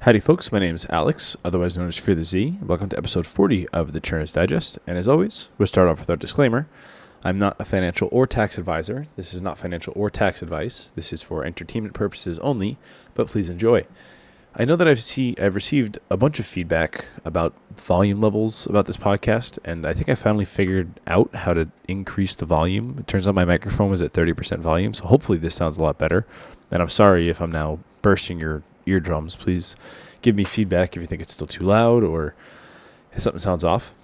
Howdy folks, my name is Alex, otherwise known as Fear the Z. Welcome to episode 40 of the Churner's Digest, and as always, we'll start off with our disclaimer. I'm not a financial or tax advisor. This is not financial or tax advice. This is for entertainment purposes only, but please enjoy. I know that I've received a bunch of feedback about volume levels about this podcast, and I think I finally figured out how to increase the volume. It turns out my microphone was at 30% volume, so hopefully this sounds a lot better. And I'm sorry if I'm now bursting your eardrums. Please give me feedback if you think it's still too loud or if something sounds off.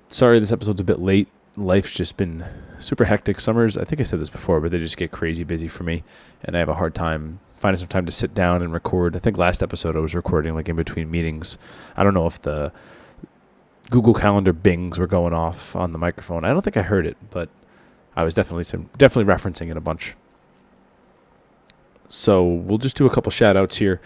Sorry this episode's a bit late. Life's just been super hectic. Summers, I think I said this before, but they just get crazy busy for me, and I have a hard time finding some time to sit down and record. I think last episode I was recording like in between meetings. I don't know if the Google Calendar bings were going off on the microphone. I don't think I heard it, but I was definitely referencing it a bunch. So we'll just do a couple shout outs here.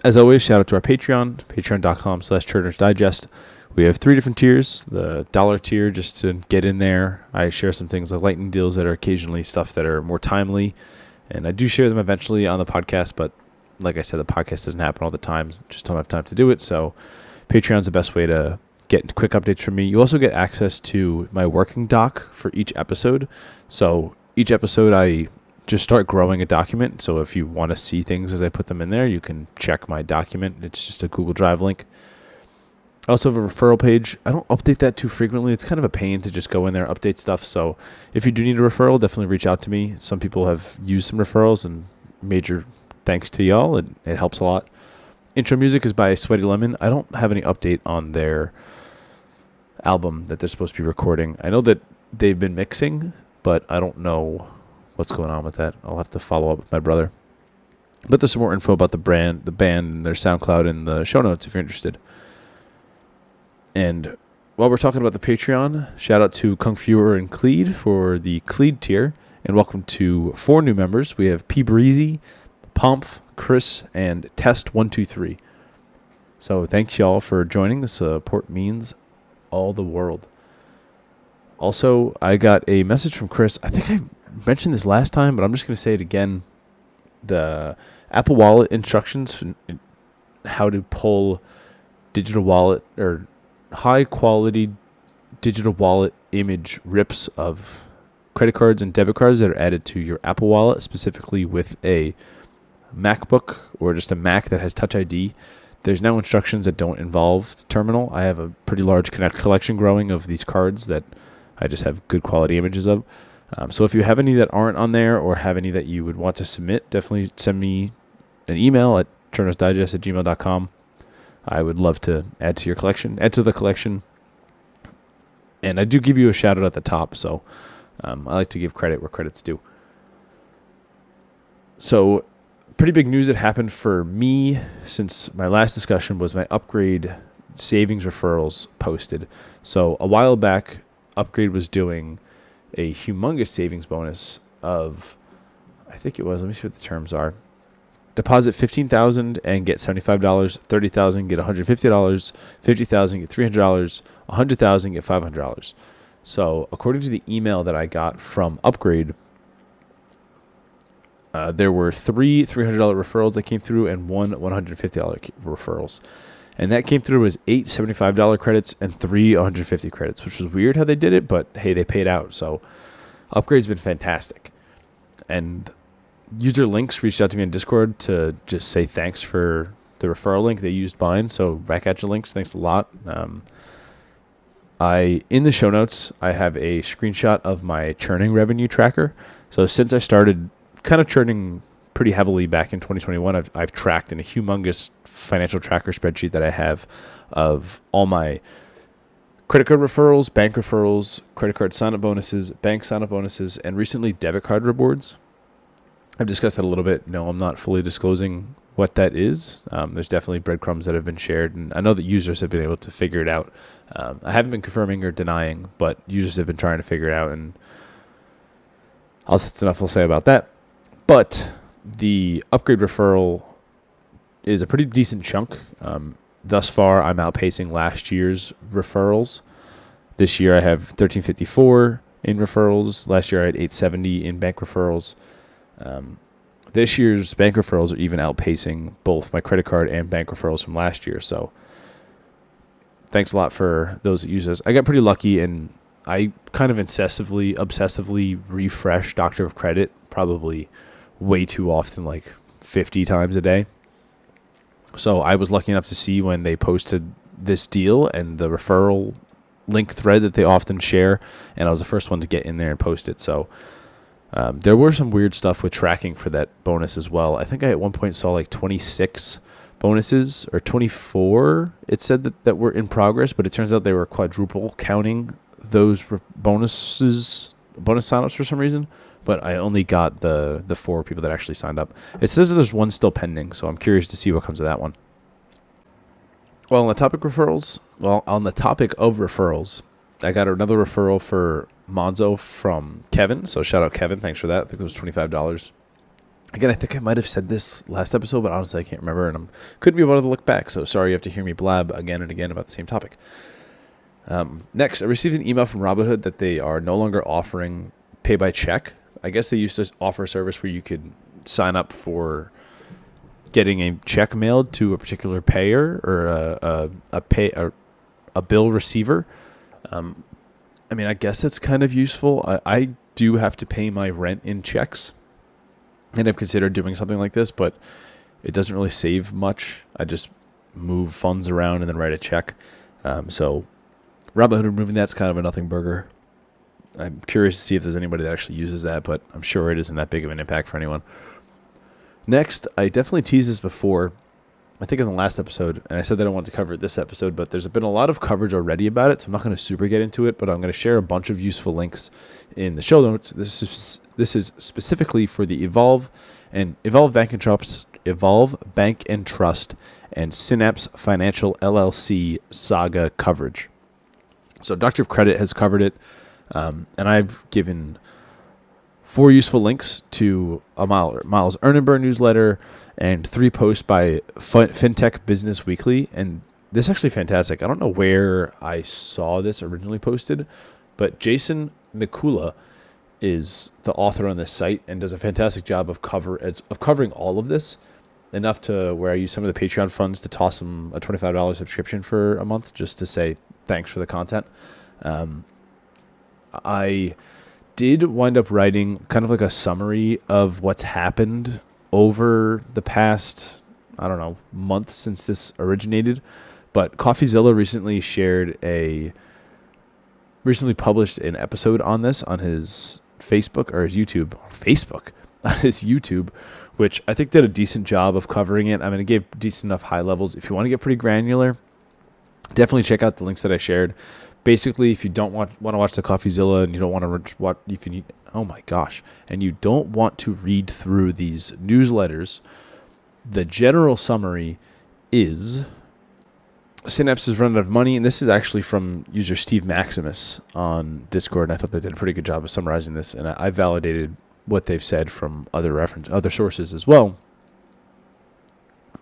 As always, shout out to our Patreon, patreon.com/Churners Digest. We have 3 different tiers. The $1 tier, just to get in there. I share some things like lightning deals that are occasionally stuff that are more timely. And I do share them eventually on the podcast, but like I said, the podcast doesn't happen all the time. Just don't have time to do it. So Patreon's the best way to get quick updates from me. You also get access to my working doc for each episode. So each episode I just start growing a document. So if you want to see things as I put them in there, you can check my document. It's just a Google Drive link. I also have a referral page. I don't update that too frequently. It's kind of a pain to just go in there, update stuff. So if you do need a referral, definitely reach out to me. Some people have used some referrals, and major thanks to y'all. It helps a lot. Intro music is by Sweaty Lemon. I don't have any update on their album that they're supposed to be recording. I know that they've been mixing, but I don't know what's going on with that. I'll have to follow up with my brother. But there's some more info about the band, and their SoundCloud in the show notes if you're interested. And while we're talking about the Patreon, shout out to Kung Fuer and Cleed for the Cleed tier. And welcome to 4 new members. We have P. Breezy, Pomph, Chris, and Test123. So thanks y'all for joining. The support means all the world. Also, I got a message from Chris. I think I mentioned this last time, but I'm just going to say it again. The Apple Wallet instructions, how to pull digital wallet or high quality digital wallet image rips of credit cards and debit cards that are added to your Apple Wallet, specifically with a MacBook or just a Mac that has Touch ID. There's now instructions that don't involve the terminal. I have a pretty large collection growing of these cards that I just have good quality images of. So if you have any that aren't on there or have any that you would want to submit, definitely send me an email at churnersdigest@gmail.com. I would love to add to the collection. And I do give you a shout out at the top, so I like to give credit where credit's due. So pretty big news that happened for me since my last discussion was my Upgrade savings referrals posted. So a while back, Upgrade was doing a humongous savings bonus of, I think it was, let me see what the terms are. Deposit $15,000 and get $75, $30,000 get $150, $50,000 get $300, $100,000 get $500. So according to the email that I got from Upgrade, there were 3 $300 referrals that came through and 1 $150 referrals. And that came through as 8 $75 credits and 3 $150 credits, which was weird how they did it, but hey, they paid out. So Upgrade's been fantastic. And user Links reached out to me on Discord to just say thanks for the referral link. They used mine, so back at you Links, thanks a lot. In the show notes, I have a screenshot of my churning revenue tracker. So since I started kind of churning pretty heavily back in 2021, I've tracked in a humongous financial tracker spreadsheet that I have of all my credit card referrals, bank referrals, credit card sign-up bonuses, bank sign-up bonuses, and recently debit card rewards. I've discussed that a little bit. No, I'm not fully disclosing what that is. There's definitely breadcrumbs that have been shared, and I know that users have been able to figure it out. I haven't been confirming or denying, but users have been trying to figure it out, and that's enough I'll say about that. But the Upgrade referral is a pretty decent chunk. Thus far, I'm outpacing last year's referrals. This year, I have 1,354 in referrals. Last year, I had 870 in bank referrals. this year's bank referrals are even outpacing both my credit card and bank referrals from last year. So thanks a lot for those that use this. I got pretty lucky, and I kind of obsessively refresh Doctor of Credit probably way too often, like 50 times a day. So I was lucky enough to see when they posted this deal and the referral link thread that they often share, and I was the first one to get in there and post it. So there were some weird stuff with tracking for that bonus as well. I think I at one point saw like 26 bonuses or 24. It said that were in progress, but it turns out they were quadruple counting those bonus signups for some reason. But I only got the 4 people that actually signed up. It says that there's one still pending, so I'm curious to see what comes of that one. Well, on the topic of referrals, I got another referral for Monzo from Kevin. So shout out Kevin. Thanks for that. I think it was $25. Again, I think I might have said this last episode, but honestly, I can't remember, and I couldn't be able to look back. So sorry you have to hear me blab again and again about the same topic. Next, I received an email from Robinhood that they are no longer offering pay by check. I guess they used to offer a service where you could sign up for getting a check mailed to a particular payer or a bill receiver. I mean, I guess that's kind of useful. I do have to pay my rent in checks, and I've considered doing something like this, but it doesn't really save much. I just move funds around and then write a check. So Robinhood removing that's kind of a nothing burger. I'm curious to see if there's anybody that actually uses that, but I'm sure it isn't that big of an impact for anyone. Next, I definitely teased this before, I think in the last episode, and I said that I wanted to cover it this episode, but there's been a lot of coverage already about it, so I'm not going to super get into it, but I'm going to share a bunch of useful links in the show notes. This is specifically for the Evolve Bank and Trust, and Synapse Financial LLC saga coverage. So Doctor of Credit has covered it, and I've given 4 useful links to a Miles Earn and Burn newsletter and 3 posts by FinTech Business Weekly. And this is actually fantastic. I don't know where I saw this originally posted, but Jason Mikula is the author on this site and does a fantastic job of covering all of this, enough to where I use some of the Patreon funds to toss him a $25 subscription for a month just to say thanks for the content. I did wind up writing kind of like a summary of what's happened over the past, month since this originated. But CoffeeZilla recently published an episode on this on his Facebook or his YouTube. On his YouTube, which I think did a decent job of covering it. I mean, it gave decent enough high levels. If you want to get pretty granular, definitely check out the links that I shared. Basically, if you don't want to watch the CoffeeZilla and you don't want to watch, and you don't want to read through these newsletters, the general summary is Synapse has run out of money, and this is actually from user Steve Maximus on Discord, and I thought they did a pretty good job of summarizing this, and I validated what they've said from other sources as well.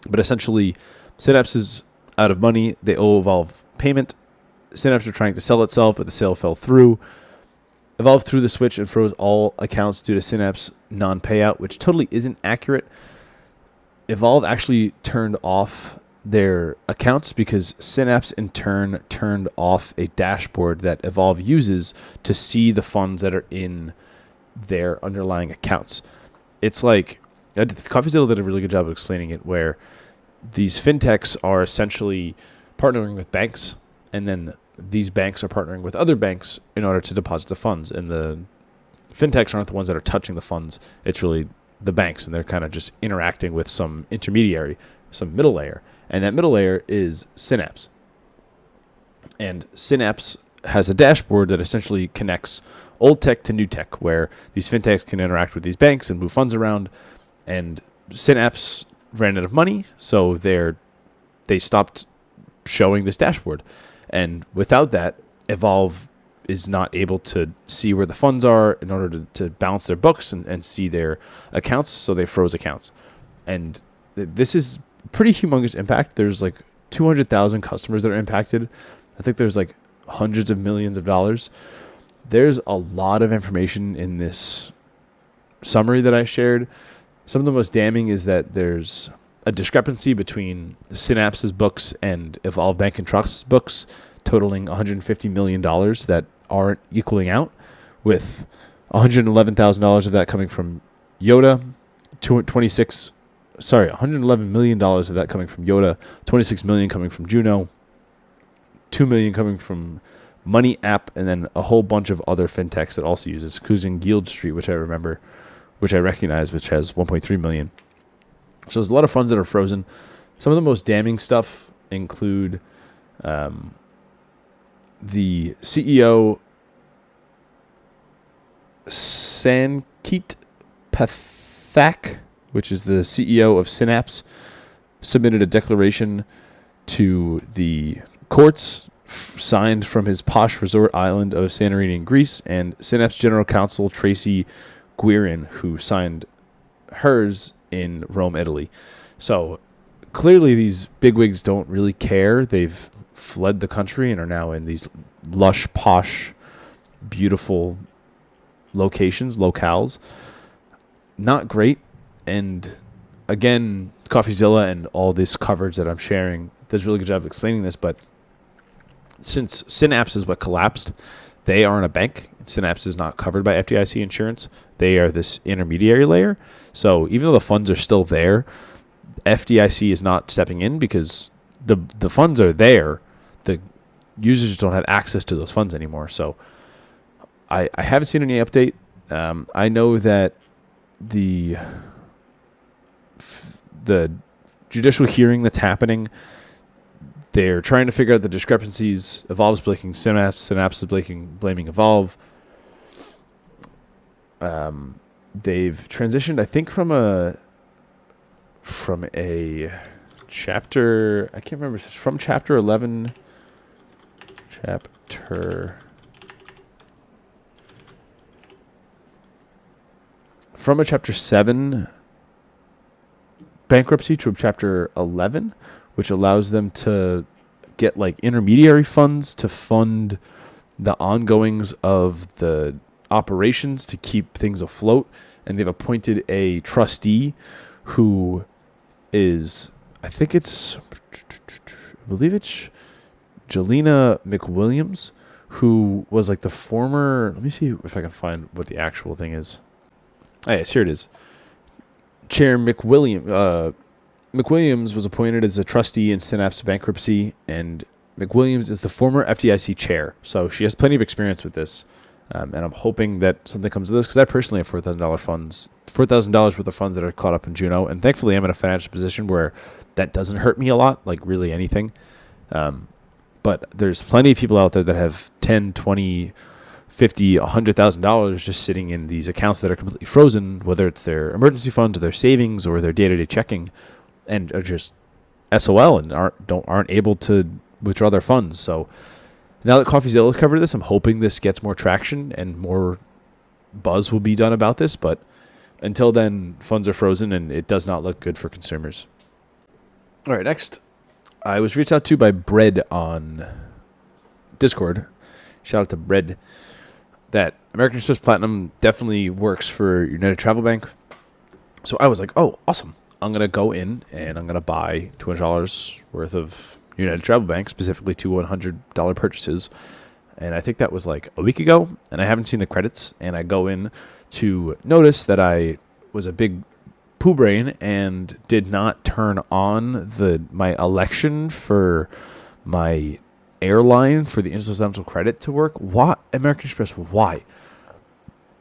But essentially, Synapse is out of money. They owe Evolve payment. Synapse are trying to sell itself, but the sale fell through. Evolve threw the switch and froze all accounts due to Synapse non-payout, which totally isn't accurate. Evolve actually turned off their accounts because Synapse in turn turned off a dashboard that Evolve uses to see the funds that are in their underlying accounts. It's like, CoffeeZilla did a really good job of explaining it, where these fintechs are essentially partnering with banks, and then these banks are partnering with other banks in order to deposit the funds. And the fintechs aren't the ones that are touching the funds. It's really the banks, and they're kind of just interacting with some intermediary, some middle layer. And that middle layer is Synapse. And Synapse has a dashboard that essentially connects old tech to new tech, where these fintechs can interact with these banks and move funds around. And Synapse ran out of money, so they stopped showing this dashboard. And without that, Evolve is not able to see where the funds are in order to balance their books and see their accounts, so they froze accounts. And this is pretty humongous impact. There's like 200,000 customers that are impacted. I think there's like hundreds of millions of dollars. There's a lot of information in this summary that I shared. Some of the most damning is that there's a discrepancy between Synapse's books and Evolve Bank and Trust's books, totaling $150 million that aren't equaling out, with $111,000 of that coming from Yoda, $111 million of that coming from Yoda, $26 million coming from Juno, $2 million coming from Money App, and then a whole bunch of other fintechs that also use it, including Yield Street, which I recognize, which has 1.3 million. So there's a lot of funds that are frozen. Some of the most damning stuff include the CEO Sankit Pathak, which is the CEO of Synapse, submitted a declaration to the courts signed from his posh resort island of Santorini in Greece, and Synapse General Counsel Tracy Guerin, who signed hers in Rome, Italy. So clearly these bigwigs don't really care. They've fled the country and are now in these lush, posh, beautiful locales. Not great. And again, CoffeeZilla and all this coverage that I'm sharing does a really good job of explaining this, but since Synapse is what collapsed, they aren't a bank. Synapse is not covered by FDIC insurance. They are this intermediary layer. So even though the funds are still there, FDIC is not stepping in because the funds are there. The users don't have access to those funds anymore. So I haven't seen any update. I know that the judicial hearing that's happening, they're trying to figure out the discrepancies. Evolve's blaming Synapse. Synapse is blaming Evolve. They've transitioned, I think, from a chapter. I can't remember. It's from chapter 11. From a chapter 7 bankruptcy to a chapter 11, which allows them to get like intermediary funds to fund the ongoings of the operations to keep things afloat. And they've appointed a trustee who is, I believe it's Jelena McWilliams, who was like the former, let me see if I can find what the actual thing is. Oh, yes, here it is. Chair McWilliams was appointed as a trustee in Synapse bankruptcy, and McWilliams is the former FDIC chair. So she has plenty of experience with this. And I'm hoping that something comes of this, because I personally have $4,000 worth of funds that are caught up in Juno. And thankfully, I'm in a financial position where that doesn't hurt me a lot, like really anything. But there's plenty of people out there that have $10, $20, $50, $100,000 just sitting in these accounts that are completely frozen, whether it's their emergency funds or their savings or their day-to-day checking, and are just SOL and aren't able to withdraw their funds. So now that CoffeeZilla has covered this, I'm hoping this gets more traction and more buzz will be done about this. But until then, funds are frozen and it does not look good for consumers. All right, next, I was reached out to by Bread on Discord. Shout out to Bread. That American Express Platinum definitely works for United Travel Bank. So I was like, oh, awesome. I'm going to go in and I'm going to buy $200 worth of United Travel Bank, specifically two $100 purchases. And I think that was like a week ago, and I haven't seen the credits. And I go in to notice that I was a big poo brain and did not turn on my election for my airline for the incidental credit to work. Why? American Express, why?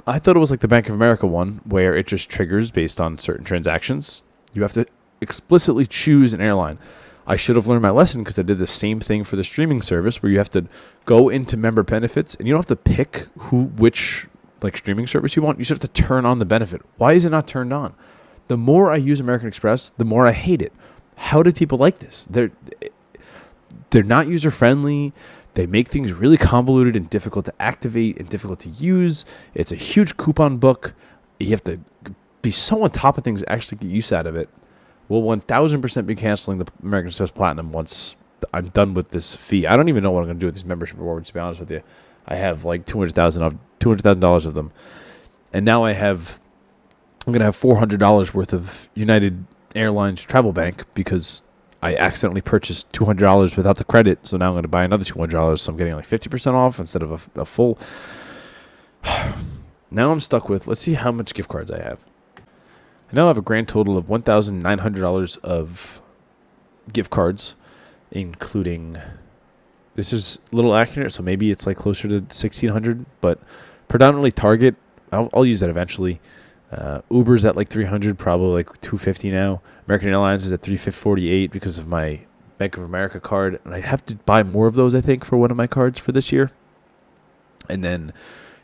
I thought it was like the Bank of America one, where it just triggers based on certain transactions. You have to explicitly choose an airline. I should have learned my lesson, because I did the same thing for the streaming service, where you have to go into member benefits and you don't have to pick which like streaming service you want. You just have to turn on the benefit. Why is it not turned on? The more I use American Express, the more I hate it. How do people like this? They're not user friendly. They make things really convoluted and difficult to activate and difficult to use. It's a huge coupon book. You have to be so on top of things to actually get use out of it. We'll 1000% be canceling the American Express Platinum once I'm done with this fee. I don't even know what I'm going to do with these membership rewards, to be honest with you. I have like $200,000 of them. And now I have I'm going to have $400 worth of United Airlines Travel Bank because I accidentally purchased $200 without the credit. So now I'm going to buy another $200. So I'm getting like 50% off instead of a full. Now I'm stuck with, let's see how much gift cards I have. I now have a grand total of $1,900 of gift cards, including, this is a little accurate, so maybe it's like closer to $1,600, but predominantly Target. I'll use that eventually. Uber's at like $300, probably like $250 now. American Airlines is at $348 because of my Bank of America card, and I have to buy more of those, I think, for one of my cards for this year. And then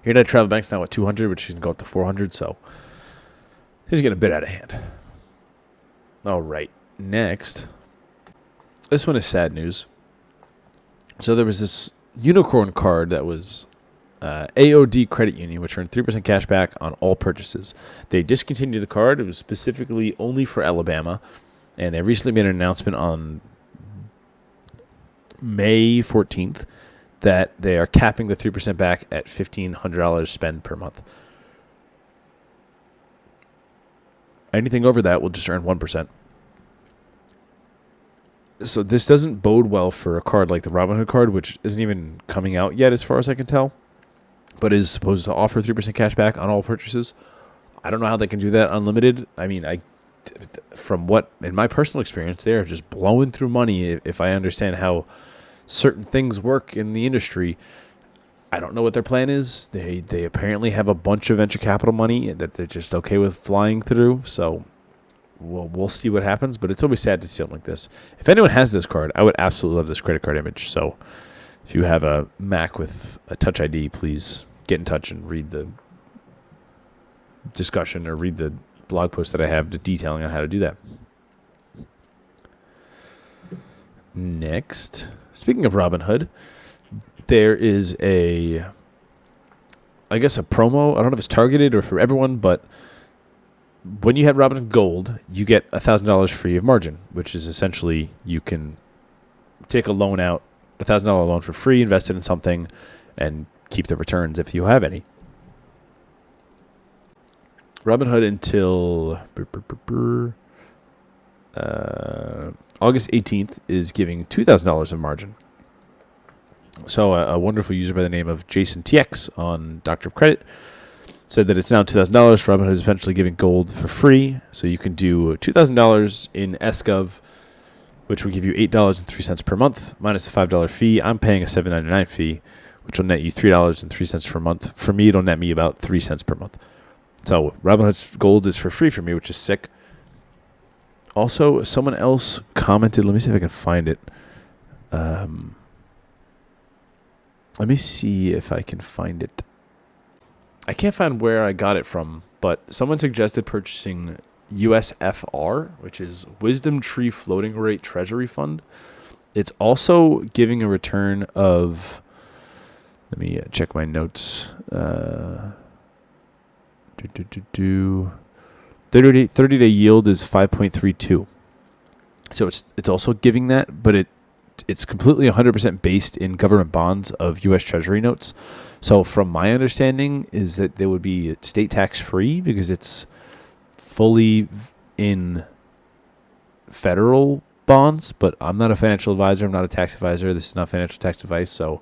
United Travel Bank's now at $200, which can go up to $400, so things are getting a bit out of hand. All right, next. This one is sad news. So there was this unicorn card that was AOD Credit Union, which earned 3% cash back on all purchases. They discontinued the card. It was specifically only for Alabama, and they recently made an announcement on May 14th that they are capping the 3% back at $1,500 spend per month. Anything over that will just earn 1%. So this doesn't bode well for a card like the Robinhood card, which isn't even coming out yet as far as I can tell, but is supposed to offer 3% cash back on all purchases. I don't know how they can do that unlimited. I mean, from what, in my personal experience, they are just blowing through money if I understand how certain things work in the industry. I don't know what their plan is. They apparently have a bunch of venture capital money that they're just okay with flying through. So we'll see what happens. But it's always sad to see something like this. If anyone has this card, I would absolutely love this credit card image. So if you have a Mac with a Touch ID, please get in touch and read the discussion or read the blog post that I have detailing on how to do that. Next, speaking of Robinhood, there is I guess a promo. I don't know if it's targeted or for everyone, but when you have Robinhood Gold, you get $1,000 free of margin, which is essentially you can take a loan out, $1,000 loan for free, invest it in something, and keep the returns if you have any. Robinhood until August 18th is giving $2,000 in margin. So a wonderful user by the name of Jason TX on Doctor of Credit said that it's now $2,000. Robinhood is eventually giving gold for free. So you can do $2,000 in SGov, which will give you $8.03 per month, minus the $5 fee. I'm paying a $7.99 fee, which will net you $3.03 per month. For me, it'll net me about 3 cents per month. So Robinhood's gold is for free for me, which is sick. Also, someone else commented, let me see if I can find it. Let me see if I can find it. I can't find where I got it from, but someone suggested purchasing USFR, which is Wisdom Tree Floating Rate Treasury Fund. It's also giving a return of, let me check my notes. 30-day yield is 5.32. So it's also giving that, but it's completely 100% based in government bonds of U.S. Treasury notes. So from my understanding is that they would be state tax free because it's fully in federal bonds, but I'm not a financial advisor. I'm not a tax advisor. This is not financial tax advice. So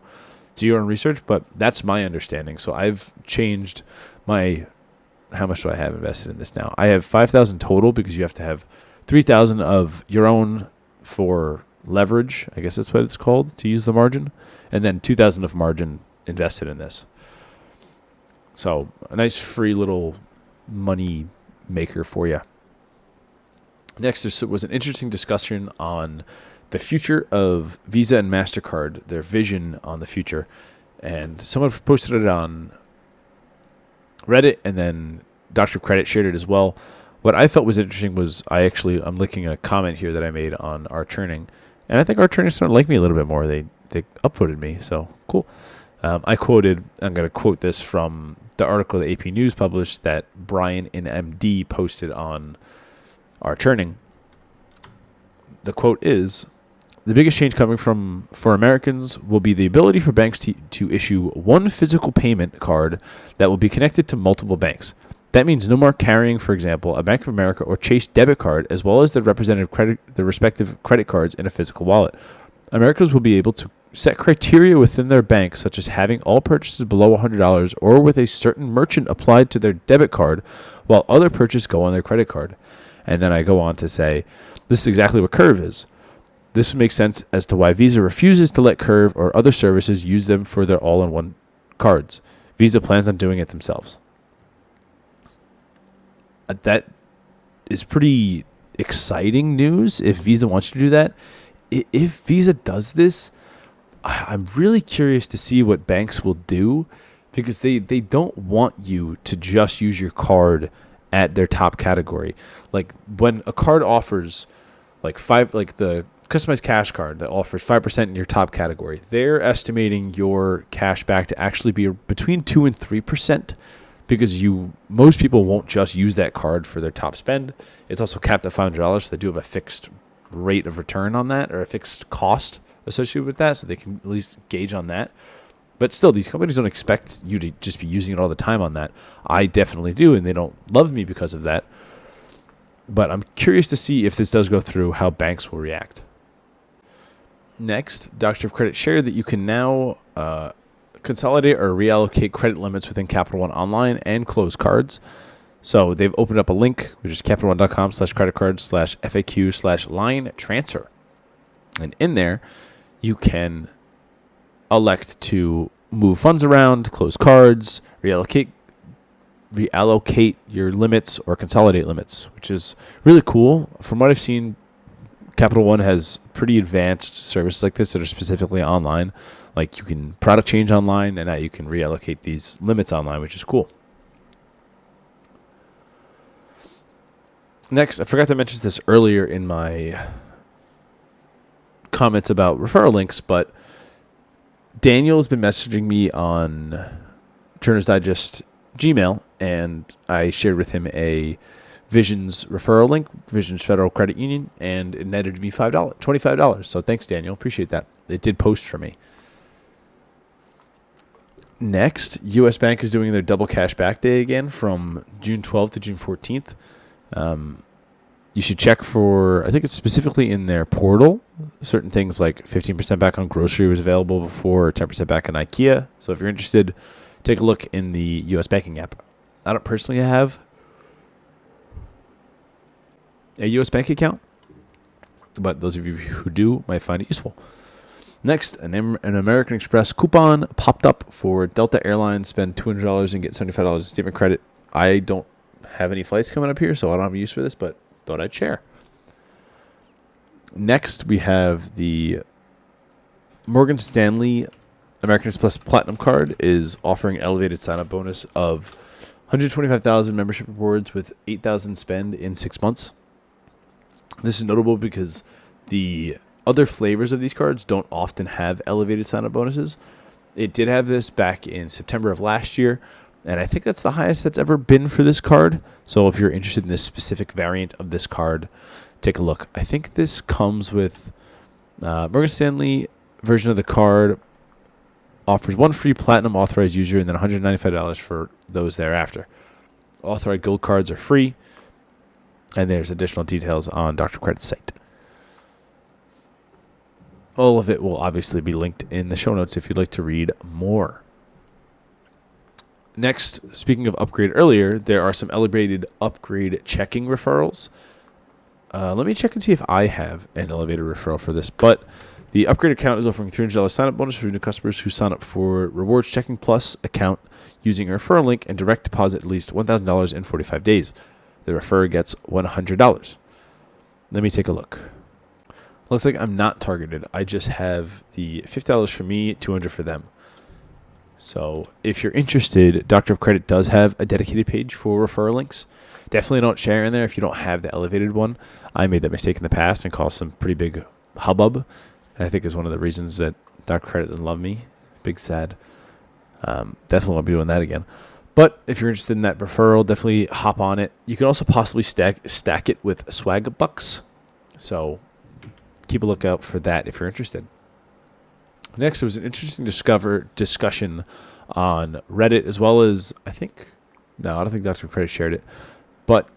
do your own research, but that's my understanding. So I've changed how much do I have invested in this now? I have 5,000 total because you have to have 3,000 of your own for leverage. I guess that's what it's called, to use the margin. And then 2,000 of margin invested in this. So a nice free little money maker for you. Next, there was an interesting discussion on the future of Visa and MasterCard, their vision on the future. And someone posted it on Reddit, and then Dr. Credit shared it as well. What I felt was interesting was I'm linking a comment here that I made on our churning, and I think our churning starting to like me a little bit more. They upvoted me, so cool. I'm going to quote this from the article that AP News published that Brian in MD posted on our churning. The quote is, "The biggest change coming for Americans will be the ability for banks to issue one physical payment card that will be connected to multiple banks. That means no more carrying, for example, a Bank of America or Chase debit card, as well as the respective credit cards in a physical wallet. Americans will be able to set criteria within their bank, such as having all purchases below $100 or with a certain merchant applied to their debit card, while other purchases go on their credit card. And then I go on to say, this is exactly what Curve is. This makes sense as to why Visa refuses to let Curve or other services use them for their all-in-one cards. Visa plans on doing it themselves. That is pretty exciting news if Visa wants you to do that. If Visa does this, I'm really curious to see what banks will do, because they don't want you to just use your card at their top category. Like when a card offers like the customized cash card that offers 5% in your top category, they're estimating your cash back to actually be between 2 and 3%, because most people won't just use that card for their top spend. It's also capped at $500, so they do have a fixed rate of return on that, or a fixed cost associated with that, so they can at least gauge on that. But still, these companies don't expect you to just be using it all the time on that. I definitely do, and they don't love me because of that. But I'm curious to see if this does go through, how banks will react. Next, Doctor of Credit shared that you can now consolidate or reallocate credit limits within Capital One Online and close cards. So they've opened up a link, which is CapitalOne.com/creditcard/FAQ/line transfer. And in there, you can elect to move funds around, close cards, reallocate your limits, or consolidate limits, which is really cool. From what I've seen, Capital One has pretty advanced services like this that are specifically online. Like you can product change online, and now you can reallocate these limits online, which is cool. Next, I forgot to mention this earlier in my comments about referral links, but Daniel has been messaging me on Turner's Digest Gmail, and I shared with him a Visions referral link, Visions Federal Credit Union, and it netted me $25. So thanks, Daniel. Appreciate that. It did post for me. Next, U.S. Bank is doing their double cash back day again from June 12th to June 14th. You should check for, I think it's specifically in their portal, certain things like 15% back on grocery was available before, or 10% back on IKEA. So if you're interested, take a look in the U.S. banking app. I don't personally have a U.S. bank account, but those of you who do might find it useful. Next, an American Express coupon popped up for Delta Airlines. Spend $200 and get $75 in statement credit. I don't have any flights coming up here, so I don't have use for this, but thought I'd share. Next, we have the Morgan Stanley American Express Platinum Card is offering an elevated sign-up bonus of 125,000 membership rewards with 8,000 spend in 6 months. This is notable because the other flavors of these cards don't often have elevated sign-up bonuses. It did have this back in September of last year, and I think that's the highest that's ever been for this card. So if you're interested in this specific variant of this card, take a look. I think this comes with Morgan Stanley version of the card offers one free platinum authorized user and then $195 for those thereafter. Authorized gold cards are free, and there's additional details on Dr. Credit's site. All of it will obviously be linked in the show notes if you'd like to read more. Next, speaking of upgrade earlier, there are some elevated upgrade checking referrals. Let me check and see if I have an elevated referral for this. But the upgrade account is offering $300 sign-up bonus for new customers who sign up for Rewards Checking Plus account using a referral link and direct deposit at least $1,000 in 45 days. The referrer gets $100. Let me take a look. Looks like I'm not targeted. I just have the $50 for me, $200 for them. So if you're interested, Doctor of Credit does have a dedicated page for referral links. Definitely don't share in there if you don't have the elevated one. I made that mistake in the past and caused some pretty big hubbub. And I think is one of the reasons that Doctor Credit doesn't love me. Big sad. Definitely won't be doing that again. But if you're interested in that referral, definitely hop on it. You can also possibly stack it with swag bucks. So keep a lookout for that if you're interested. Next, there was an interesting discussion on Reddit, as well as, I think, No, I don't think Dr. Credit shared it. But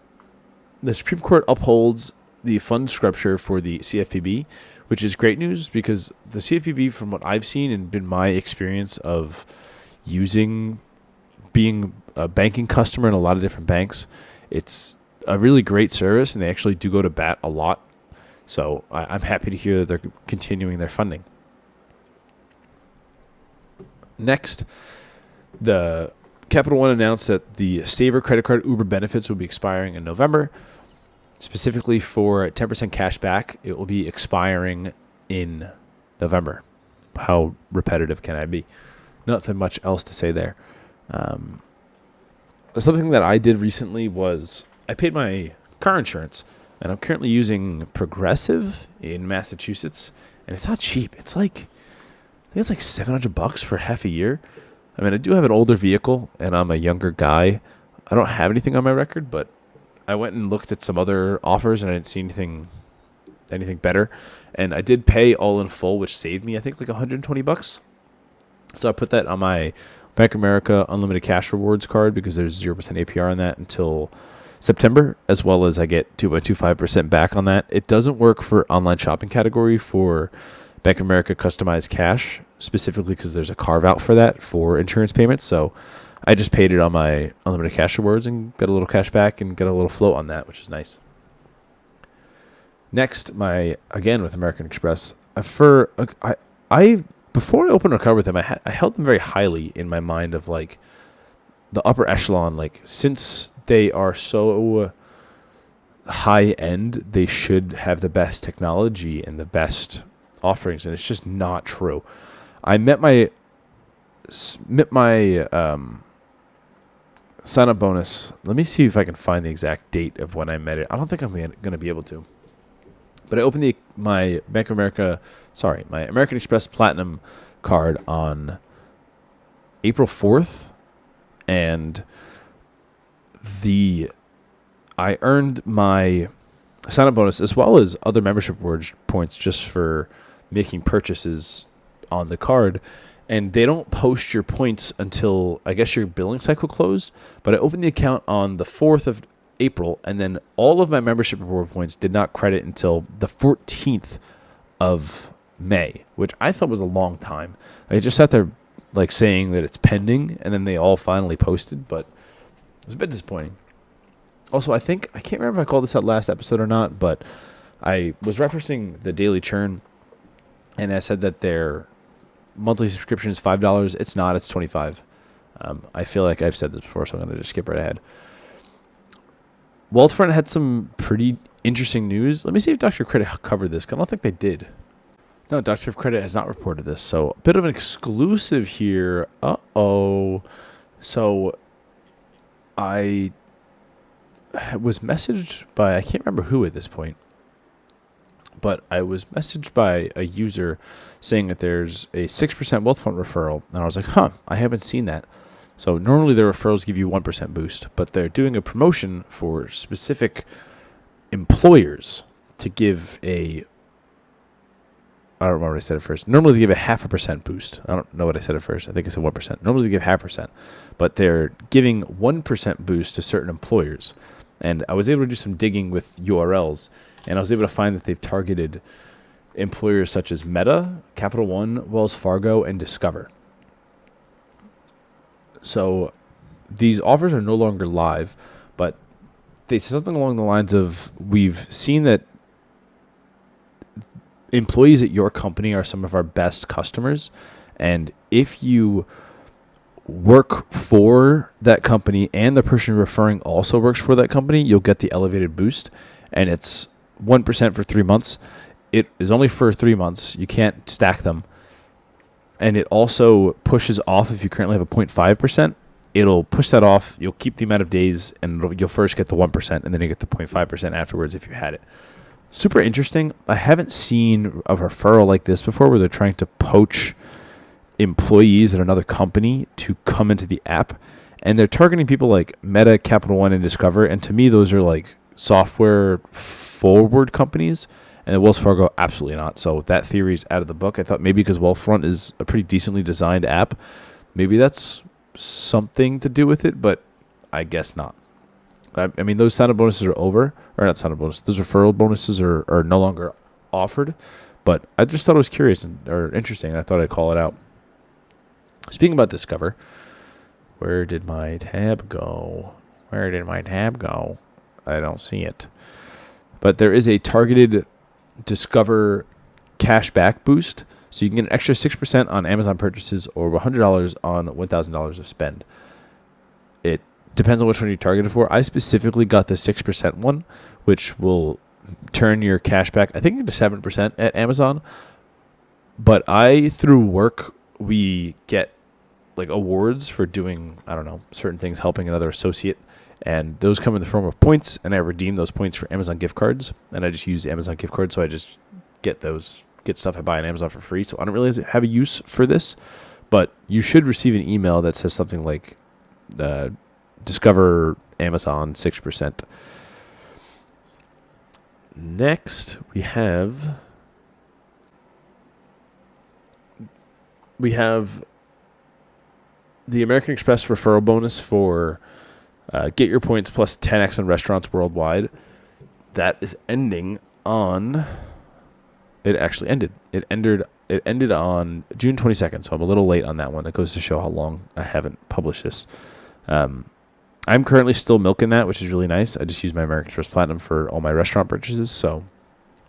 the Supreme Court upholds the fund structure for the CFPB, which is great news because the CFPB, from what I've seen and been my experience of being a banking customer in a lot of different banks, it's a really great service, and they actually do go to bat a lot. So I'm happy to hear that they're continuing their funding. Next, the Capital One announced that the Saver credit card Uber benefits will be expiring in November. Specifically for 10% cash back, it will be expiring in November. How repetitive can I be? Nothing much else to say there. Something that I did recently was I paid my car insurance, and I'm currently using Progressive in Massachusetts, and it's not cheap. It's like, I think it's like $700 for half a year. I mean, I do have an older vehicle, and I'm a younger guy. I don't have anything on my record, but I went and looked at some other offers, and I didn't see anything better. And I did pay all in full, which saved me, I think, like $120. So I put that on my Bank of America Unlimited Cash Rewards card because there's 0% APR on that until September, as well as I get 2.25% back on that. It doesn't work for online shopping category for Bank of America Customized Cash, specifically because there's a carve-out for that for insurance payments. So I just paid it on my Unlimited Cash Rewards and got a little cash back and got a little float on that, which is nice. Next, again with American Express, before I opened a card with them, I held them very highly in my mind of like the upper echelon. Like, since they are so high end, they should have the best technology and the best offerings, and it's just not true. I met my sign-up bonus. Let me see if I can find the exact date of when I met it. I don't think I'm going to be able to. But I opened my American Express Platinum card on April 4th, and I earned my sign-up bonus as well as other membership reward points just for making purchases on the card. And they don't post your points until, I guess, your billing cycle closed. But I opened the account on the 4th of April, and then all of my membership reward points did not credit until the 14th of May, which I thought was a long time. I just sat there like saying that it's pending, and then they all finally posted, but it was a bit disappointing. Also, I can't remember if I called this out last episode or not, but I was referencing the daily churn, and I said that their monthly subscription is $5. It's not. It's $25. I feel like I've said this before, so I'm going to just skip right ahead. Wealthfront had some pretty interesting news. Let me see if Dr. Credit covered this, because I don't think they did. No, Dr. Credit has not reported this, so a bit of an exclusive here. Uh-oh. So I was messaged by, I can't remember who at this point, but I was messaged by a user saying that there's a 6% Wealthfront referral, and I was like, I haven't seen that. So normally their referrals give you 1% boost, but they're doing a promotion for specific employers to give I don't remember what I said at first. Normally they give a 0.5% boost. I don't know what I said at first. I think I said 1%. Normally they give 0.5%, but they're giving 1% boost to certain employers. And I was able to do some digging with URLs, and I was able to find that they've targeted employers such as Meta, Capital One, Wells Fargo, and Discover. So these offers are no longer live, but they say something along the lines of, we've seen that employees at your company are some of our best customers, and if you work for that company and the person referring also works for that company, you'll get the elevated boost, and it's 1% for 3 months. It is only for 3 months. You can't stack them. And it also pushes off, if you currently have a 0.5%, it'll push that off. You'll keep the amount of days, and you'll first get the 1%, and then you get the 0.5% afterwards if you had it. Super interesting. I haven't seen a referral like this before where they're trying to poach employees at another company to come into the app. And they're targeting people like Meta, Capital One, and Discover. And to me, those are like software forward companies. And Wells Fargo, absolutely not. So that theory is out of the book. I thought maybe because Wealthfront is a pretty decently designed app, maybe that's something to do with it. But I guess not. I mean, those sign-up bonuses are over. Or not sign-up bonuses. Those referral bonuses are no longer offered. But I just thought it was curious or interesting. I thought I'd call it out. Speaking about Discover, where did my tab go? I don't see it. But there is a targeted Discover cashback boost. So you can get an extra 6% on Amazon purchases or $100 on $1,000 of spend. It depends on which one you're targeted for. I specifically got the 6% one, which will turn your cashback, I think, into 7% at Amazon. But through work, we get like awards for doing, I don't know, certain things, helping another associate. And those come in the form of points, and I redeem those points for Amazon gift cards. And I just use Amazon gift cards, so I just get stuff I buy on Amazon for free. So I don't really have a use for this, but you should receive an email that says something like Discover Amazon 6%. Next, we have the American Express referral bonus for get your points plus 10x on restaurants worldwide. That is ending on... It actually ended. It ended on June 22nd, so I'm a little late on that one. That goes to show how long I haven't published this. I'm currently still milking that, which is really nice. I just use my American Express Platinum for all my restaurant purchases, so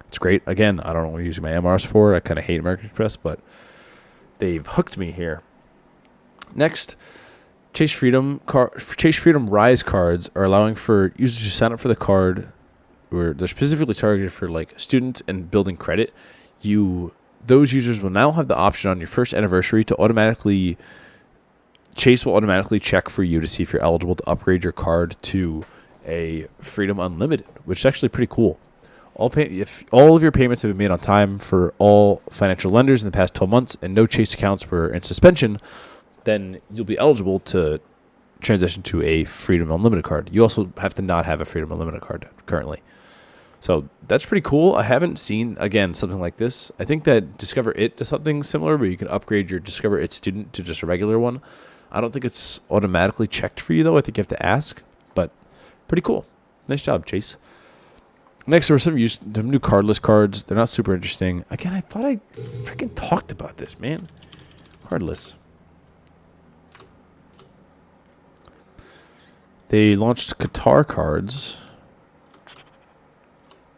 it's great. Again, I don't know what I'm using my MRs for. I kind of hate American Express, but they've hooked me here. Next, Chase Freedom Rise cards are allowing for users to sign up for the card where they're specifically targeted for like students and building credit. Those users will now have the option on your first anniversary to Chase will automatically check for you to see if you're eligible to upgrade your card to a Freedom Unlimited, which is actually pretty cool. If all of your payments have been made on time for all financial lenders in the past 12 months and no Chase accounts were in suspension, then you'll be eligible to transition to a Freedom Unlimited card. You also have to not have a Freedom Unlimited card currently. So that's pretty cool. I haven't seen, again, something like this. I think that Discover It does something similar where you can upgrade your Discover It student to just a regular one. I don't think it's automatically checked for you, though. I think you have to ask, but pretty cool. Nice job, Chase. Next, there were some new cardless cards. They're not super interesting. Again, I thought I freaking talked about this, man. Cardless. They launched Qatar cards.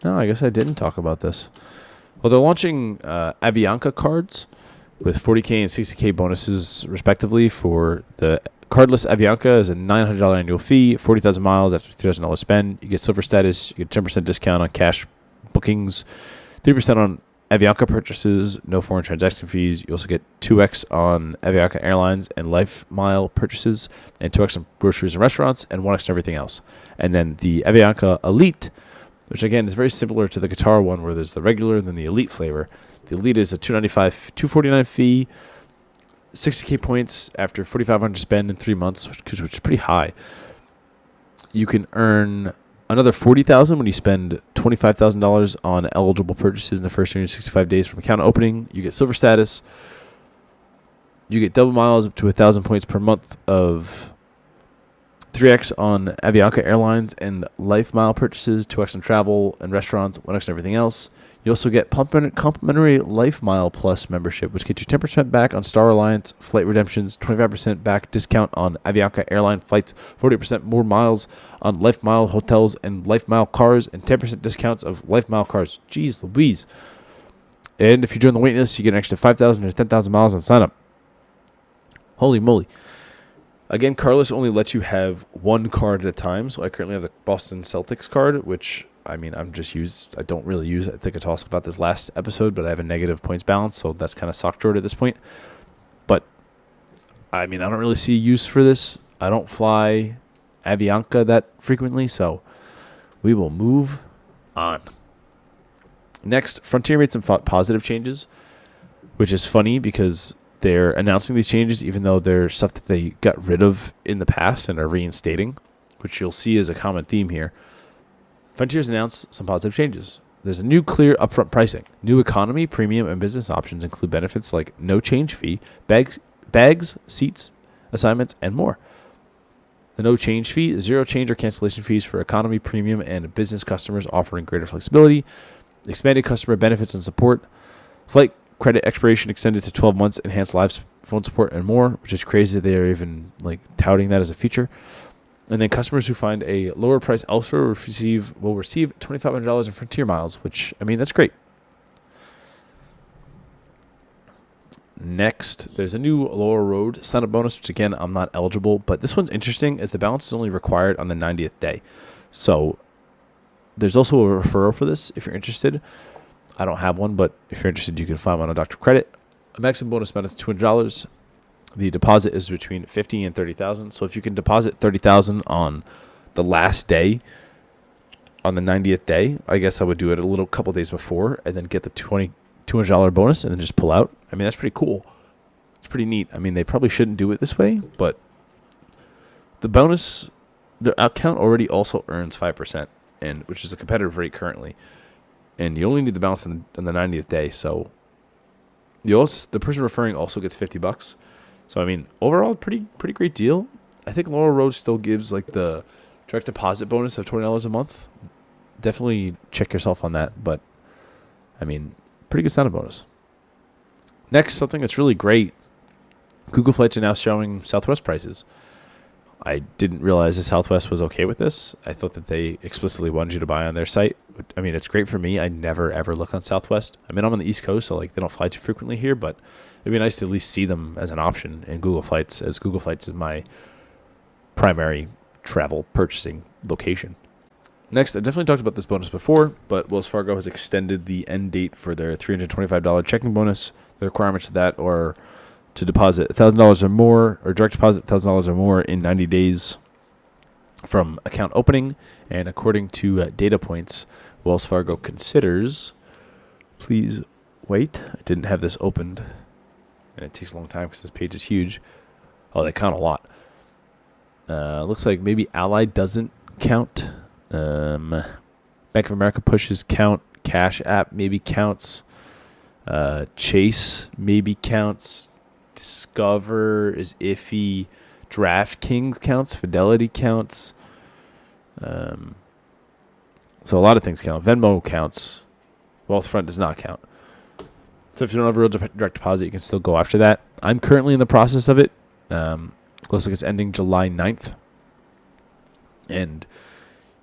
No, I guess I didn't talk about this. Well, they're launching Avianca cards with 40K and 60K bonuses, respectively, for the cardless Avianca is a $900 annual fee, 40,000 miles after $2,000 spend. You get silver status. You get 10% discount on cash bookings, 3% on Avianca purchases, no foreign transaction fees. You also get 2x on Avianca Airlines and Life Mile purchases, and 2x on groceries and restaurants, and 1x on everything else. And then the Avianca Elite, which again is very similar to the Qatar one, where there's the regular and then the Elite flavor. The Elite is a $249 fee, 60K points after 4,500 spend in 3 months, which is pretty high. You can earn another $40,000 when you spend $25,000 on eligible purchases in the first 365 days from account opening. You get silver status. You get double miles up to 1,000 points per month of 3x on Avianca Airlines and Life Mile purchases, 2x on travel and restaurants, 1x on everything else. You also get complimentary Life Mile Plus membership, which gets you 10% back on Star Alliance flight redemptions, 25% back discount on Avianca airline flights, 40% more miles on Life Mile hotels and Life Mile cars, and 10% discounts of Life Mile cars. Jeez Louise. And if you join the wait list, you get an extra 5,000 or 10,000 miles on sign up. Holy moly. Again, Carlos only lets you have one card at a time, so I currently have the Boston Celtics card, which... I don't really use it. I think I talked about this last episode, but I have a negative points balance, so that's kind of sock drawered at this point. But, I don't really see a use for this. I don't fly Avianca that frequently, so we will move on. Next, Frontier made some positive changes, which is funny because they're announcing these changes even though they're stuff that they got rid of in the past and are reinstating, which you'll see is a common theme here. Frontier's announced some positive changes. There's a new clear upfront pricing. New economy, premium, and business options include benefits like no change fee, bags, seats, assignments, and more. The no change fee, zero change or cancellation fees for economy, premium, and business customers, offering greater flexibility. Expanded customer benefits and support. Flight credit expiration extended to 12 months, enhanced live phone support, and more, which is crazy that they're even like touting that as a feature. And then customers who find a lower price elsewhere will receive $2,500 in Frontier miles, which, I mean, that's great. Next, there's a new Laurel Road sign-up bonus, which, again, I'm not eligible. But this one's interesting, as the balance is only required on the 90th day. So there's also a referral for this if you're interested. I don't have one, but if you're interested, you can find one on Dr. Credit. A maximum bonus amount is $200. The deposit is between $50,000 and $30,000. So if you can deposit $30,000 on the last day, on the 90th day, I guess I would do it a couple days before and then get the $200 bonus and then just pull out. I mean, that's pretty cool. It's pretty neat. I mean, they probably shouldn't do it this way, but the bonus, the account already also earns 5%, and which is a competitive rate currently. And you only need the balance on the 90th day. So the person referring also gets $50. So, I mean, overall, pretty great deal. I think Laurel Road still gives like the direct deposit bonus of $20 a month. Definitely check yourself on that. But, I mean, pretty good sign-up bonus. Next, something that's really great. Google Flights are now showing Southwest prices. I didn't realize that Southwest was okay with this. I thought that they explicitly wanted you to buy on their site. I mean, it's great for me. I never, ever look on Southwest. I mean, I'm on the East Coast, so like they don't fly too frequently here, but it'd be nice to at least see them as an option in Google Flights, as Google Flights is my primary travel purchasing location. Next, I definitely talked about this bonus before, but Wells Fargo has extended the end date for their $325 checking bonus. The requirements to that are to deposit $1,000 or more, or direct deposit $1,000 or more in 90 days from account opening. And according to data points, Wells Fargo considers, please wait, I didn't have this opened, and it takes a long time because this page is huge. Oh, they count a lot. Looks like maybe Ally doesn't count. Bank of America pushes count. Cash App maybe counts. Chase maybe counts. Discover is iffy. DraftKings counts. Fidelity counts. So a lot of things count. Venmo counts. Wealthfront does not count. So if you don't have a real direct deposit, you can still go after that. I'm currently in the process of it. Looks like it's ending July 9th. And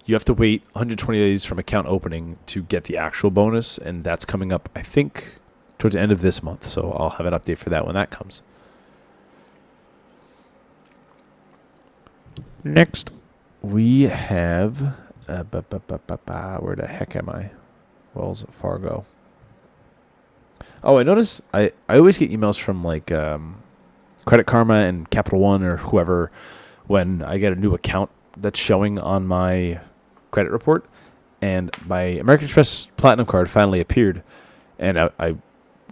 you have to wait 120 days from account opening to get the actual bonus. And that's coming up, I think, towards the end of this month. So I'll have an update for that when that comes. Next, we have... where the heck am I? Wells Fargo. Oh, I noticed I always get emails from like Credit Karma and Capital One or whoever when I get a new account that's showing on my credit report, and my American Express Platinum card finally appeared, and I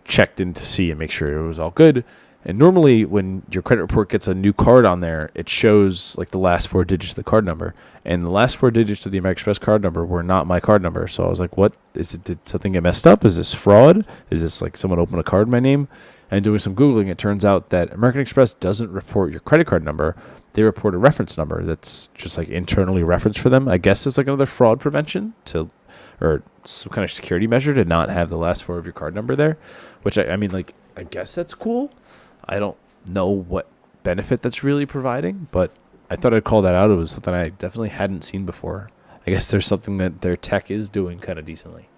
checked in to see and make sure it was all good. And normally when your credit report gets a new card on there, it shows like the last 4 digits of the card number. And the last 4 digits of the American Express card number were not my card number. So I was like, what is it? Did something get messed up? Is this fraud? Is this like someone opened a card in my name? And doing some Googling, it turns out that American Express doesn't report your credit card number. They report a reference number that's just like internally referenced for them. I guess it's like another fraud prevention or some kind of security measure to not have the last 4 of your card number there, which I mean, like, I guess that's cool. I don't know what benefit that's really providing, but I thought I'd call that out. It was something I definitely hadn't seen before. I guess there's something that their tech is doing kind of decently.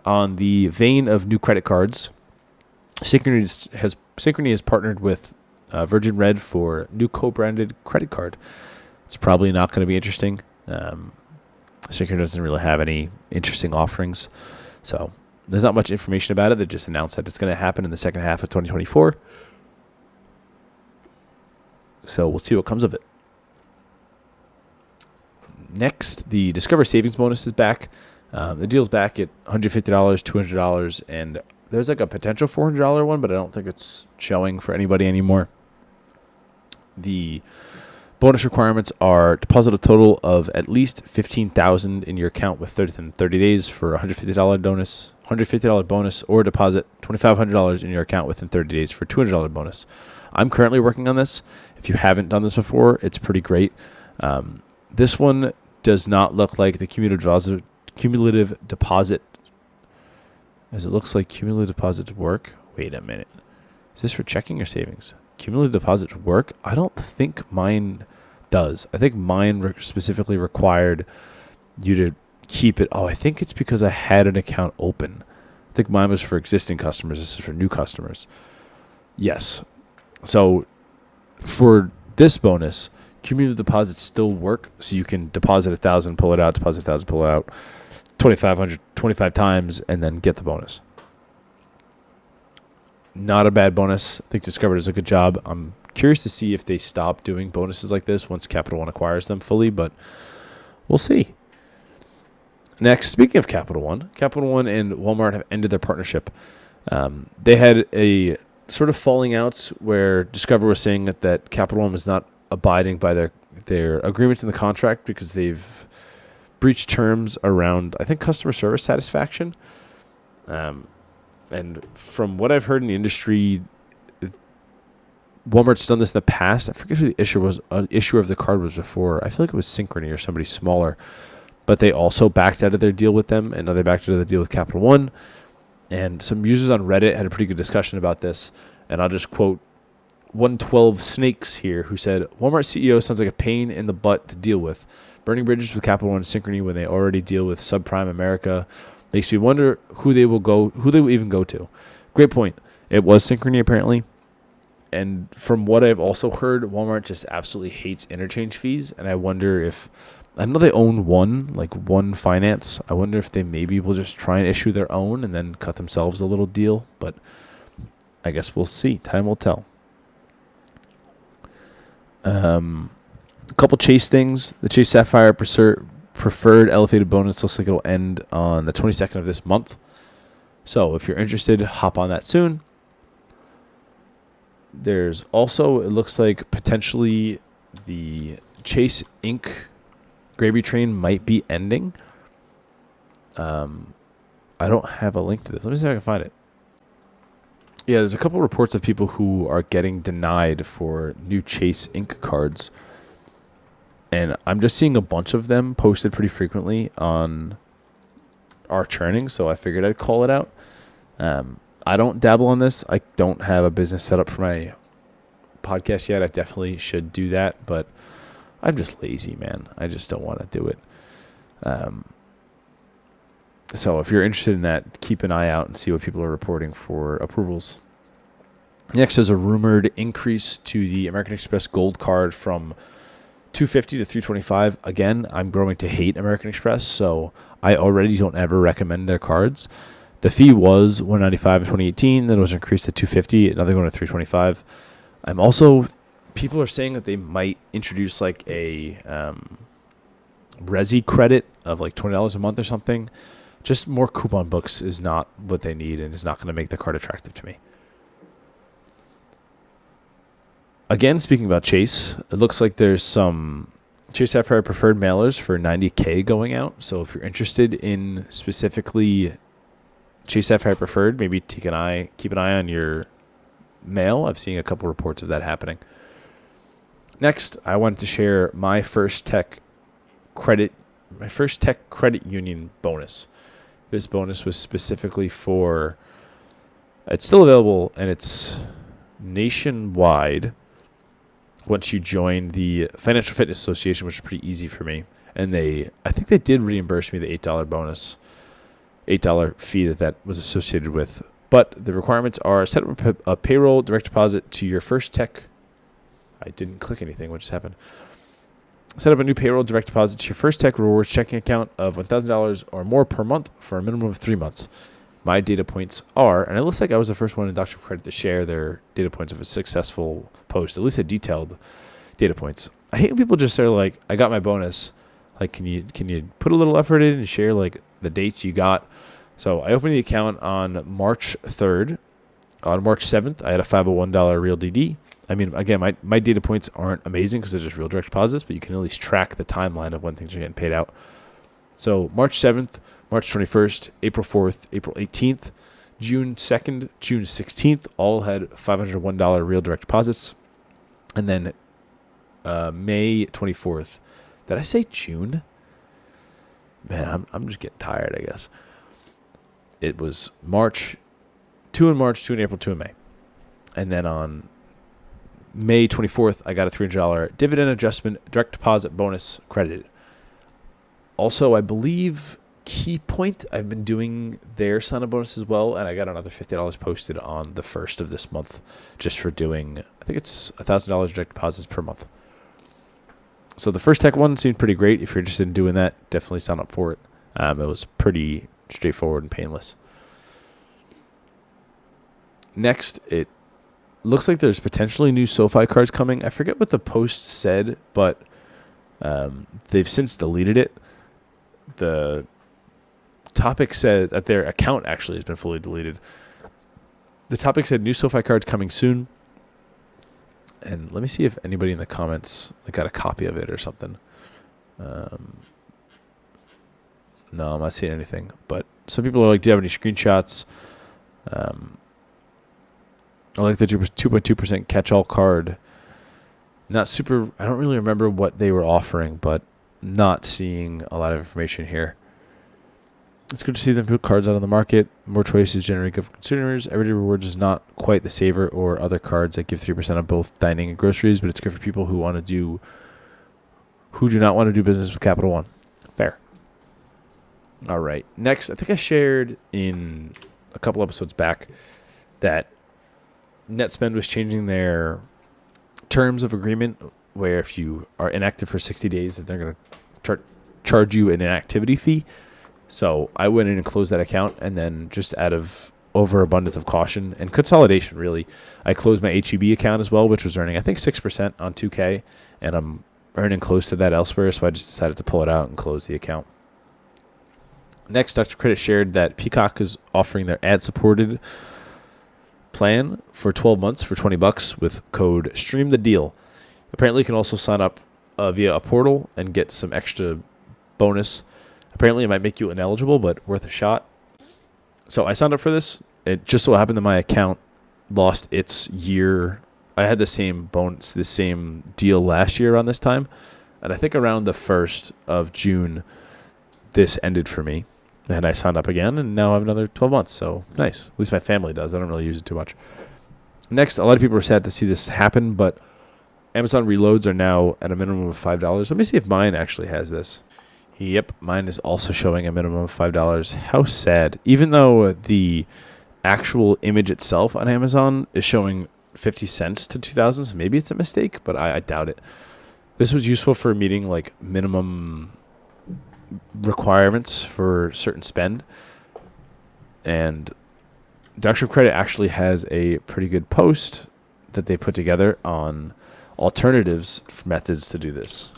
On the vein of new credit cards, Synchrony has partnered with Virgin Red for new co-branded credit card. It's probably not going to be interesting. Synchrony doesn't really have any interesting offerings, so there's not much information about it. They just announced that it's going to happen in the second half of 2024. So we'll see what comes of it. Next, the Discover Savings Bonus is back. The deal's back at $150, $200, and there's like a potential $400 one, but I don't think it's showing for anybody anymore. The bonus requirements are deposit a total of at least $15,000 in your account within 30 days for a $150 bonus, or deposit $2,500 in your account within 30 days for a $200 bonus. I'm currently working on this. If you haven't done this before, it's pretty great. This one does not look like the cumulative deposit, as it looks like cumulative deposits work. Wait a minute. Is this for checking or savings? Cumulative deposits work? I don't think mine does. I think mine specifically required you to keep it. Oh, I think it's because I had an account open. I think mine was for existing customers. This is for new customers. Yes. So for this bonus, cumulative deposits still work. So you can deposit 1,000, pull it out, deposit 1,000, pull it out, 2,500, 25 times, and then get the bonus. Not a bad bonus. I think Discover does a good job. I'm curious to see if they stop doing bonuses like this once Capital One acquires them fully, but we'll see. Next, speaking of Capital One and Walmart have ended their partnership. They had a sort of falling out where Discover was saying that Capital One was not abiding by their agreements in the contract because they've breached terms around, I think, customer service satisfaction. And from what I've heard in the industry, Walmart's done this in the past. I forget who the issuer of the card was before. I feel like it was Synchrony or somebody smaller. But they also backed out of their deal with them, and now they backed out of the deal with Capital One. And some users on Reddit had a pretty good discussion about this. And I'll just quote 112 Snakes here, who said, Walmart CEO sounds like a pain in the butt to deal with. Burning bridges with Capital One and Synchrony when they already deal with subprime America makes me wonder who they will even go to. Great point. It was Synchrony apparently. And from what I've also heard, Walmart just absolutely hates interchange fees. And I wonder if, I know they own one finance. I wonder if they maybe will just try and issue their own and then cut themselves a little deal. But I guess we'll see. Time will tell. A couple Chase things. The Chase Sapphire Preferred Elevated Bonus looks like it'll end on the 22nd of this month. So if you're interested, hop on that soon. There's also, it looks like potentially the Chase Inc. Gravy Train might be ending. I don't have a link to this. Let me see if I can find it. Yeah, there's a couple reports of people who are getting denied for new Chase Inc. cards. And I'm just seeing a bunch of them posted pretty frequently on our churning, so I figured I'd call it out. I don't dabble on this. I don't have a business set up for my podcast yet. I definitely should do that, but I'm just lazy, man. I just don't want to do it. So if you're interested in that, keep an eye out and see what people are reporting for approvals. Next is a rumored increase to the American Express Gold Card from $250 to $325. Again, I'm growing to hate American Express, so I already don't ever recommend their cards. The fee was $195 in 2018, then it was increased to $250, now they're going to $325. I'm also, people are saying that they might introduce like a Resi credit of like $20 a month or something. Just more coupon books is not what they need and is not going to make the card attractive to me. Again, speaking about Chase, it looks like there's some Chase Sapphire Preferred mailers for $90K going out. So if you're interested in specifically Chase Sapphire Preferred, maybe keep an eye on your mail. I've seen a couple reports of that happening. Next, I wanted to share my first tech credit union bonus. This bonus was specifically for, it's still available and it's nationwide. Once you join the Financial Fitness Association, which is pretty easy for me. And I think they did reimburse me the $8 bonus, $8 fee that was associated with. But the requirements are set up a payroll direct deposit to your first tech. I didn't click anything. What just happened? Set up a new payroll direct deposit to your first tech rewards checking account of $1,000 or more per month for a minimum of 3 months. My data points are, and it looks like I was the first one in Dr. Credit to share their data points of a successful post, at least a detailed data points. I hate when people just say like, I got my bonus. Like, can you put a little effort in and share like the dates you got? So I opened the account on March 3rd. On March 7th, I had a $501 real DD. I mean, again, my data points aren't amazing because they're just real direct deposits, but you can at least track the timeline of when things are getting paid out. So March 7th, March 21st, April 4th, April 18th, June 2nd, June 16th, all had $501 real direct deposits. And then May 24th. Did I say June? Man, I'm just getting tired, I guess. It was March, 2 in March, 2 in April, 2 in May. And then on May 24th, I got a $300 dividend adjustment direct deposit bonus credited. Also, I believe Key Point, I've been doing their sign-up bonus as well, and I got another $50 posted on the 1st of this month just for doing, I think it's $1,000 direct deposits per month. So the First Tech one seemed pretty great. If you're interested in doing that, definitely sign up for it. It was pretty straightforward and painless. Next, it looks like there's potentially new SoFi cards coming. I forget what the post said, but they've since deleted it. The topic said that their account actually has been fully deleted. The topic said new SoFi cards coming soon. And let me see if anybody in the comments got a copy of it or something. No, I'm not seeing anything. But some people are like, do you have any screenshots? I like the 2.2% catch-all card. Not super, I don't really remember what they were offering, but not seeing a lot of information here. It's good to see them put cards out on the market. More choices generate good for consumers. Everyday Rewards is not quite the Saver or other cards that give 3% on both dining and groceries, but it's good for people who do not want to do business with Capital One. Fair. All right. Next, I think I shared in a couple episodes back that NetSpend was changing their terms of agreement, where if you are inactive for 60 days, that they're going to charge you an inactivity fee. So I went in and closed that account, and then just out of overabundance of caution and consolidation, really, I closed my HEB account as well, which was earning, I think, 6% on 2K, and I'm earning close to that elsewhere, so I just decided to pull it out and close the account. Next, Dr. Credit shared that Peacock is offering their ad-supported plan for 12 months for $20 with code STREAMTHEDEAL. Apparently, you can also sign up via a portal and get some extra bonus. Apparently, it might make you ineligible, but worth a shot. So I signed up for this. It just so happened that my account lost its year. I had the same bonus, the same deal last year around this time. And I think around the 1st of June, this ended for me. And I signed up again, and now I have another 12 months. So nice. At least my family does. I don't really use it too much. Next, a lot of people are sad to see this happen, but Amazon reloads are now at a minimum of $5. Let me see if mine actually has this. Yep, mine is also showing a minimum of $5. How sad. Even though the actual image itself on Amazon is showing 50 cents to 2,000, so maybe it's a mistake, but I doubt it. This was useful for meeting like minimum requirements for certain spend. And Dr. Credit actually has a pretty good post that they put together on alternatives for methods to do this.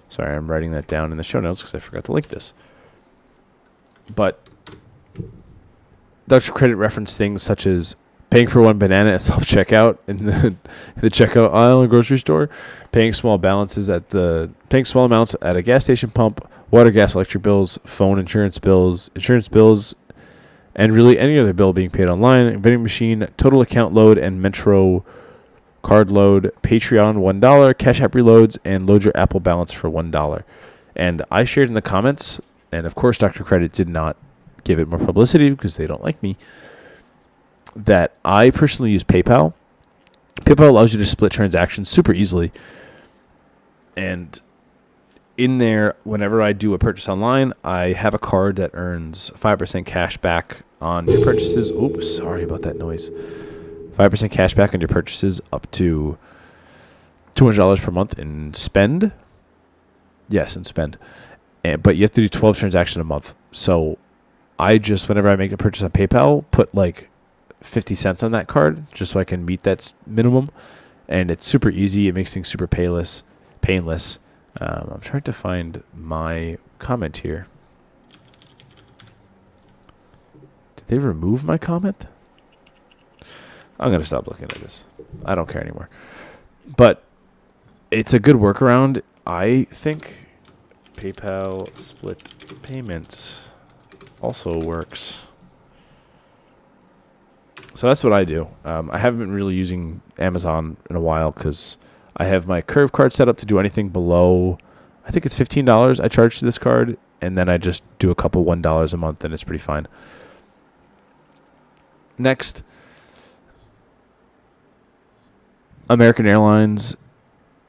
Sorry, I'm writing that down in the show notes because I forgot to link this. But Dr. Credit referenced things such as paying for one banana at self-checkout in the checkout aisle in a grocery store, paying small amounts at a gas station pump, water, gas, electric bills, phone insurance bills, and really any other bill being paid online, vending machine, total account load, and Metro card load, Patreon $1, Cash App reloads, and load your Apple balance for $1. And I shared in the comments, and of course Dr. Credit did not give it more publicity because they don't like me, that I personally use PayPal. PayPal allows you to split transactions super easily. And in there, whenever I do a purchase online, I have a card that earns 5% cash back on your purchases. Oops, sorry about that noise. 5% cash back on your purchases up to $200 per month in spend. Yes, in spend. But you have to do 12 transactions a month. So I just, whenever I make a purchase on PayPal, put like 50 cents on that card just so I can meet that minimum. And it's super easy. It makes things super painless. I'm trying to find my comment here. Did they remove my comment? I'm going to stop looking at this. I don't care anymore. But it's a good workaround. I think PayPal split payments. also works. So that's what I do. I haven't been really using Amazon in a while because I have my Curve card set up to do anything below, I think it's $15 I charge to this card, and then I just do a couple $1 a month, and it's pretty fine. Next, American Airlines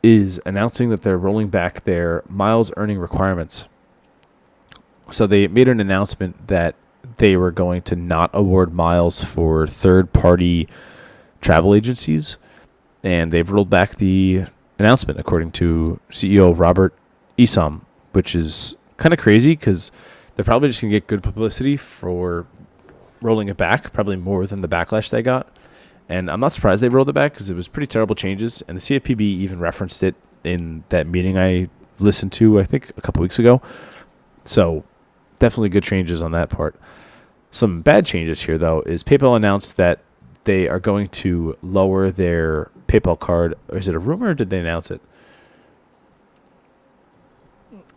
is announcing that they're rolling back their miles earning requirements. So they made an announcement that they were going to not award miles for third-party travel agencies, and they've rolled back the announcement, according to CEO Robert Isom, which is kind of crazy because they're probably just going to get good publicity for rolling it back, probably more than the backlash they got. And I'm not surprised they rolled it back because it was pretty terrible changes, and the CFPB even referenced it in that meeting I listened to, I think, a couple weeks ago. So definitely good changes on that part. Some bad changes here, though, is PayPal announced that they are going to lower their PayPal card. Or is it a rumor or did they announce it?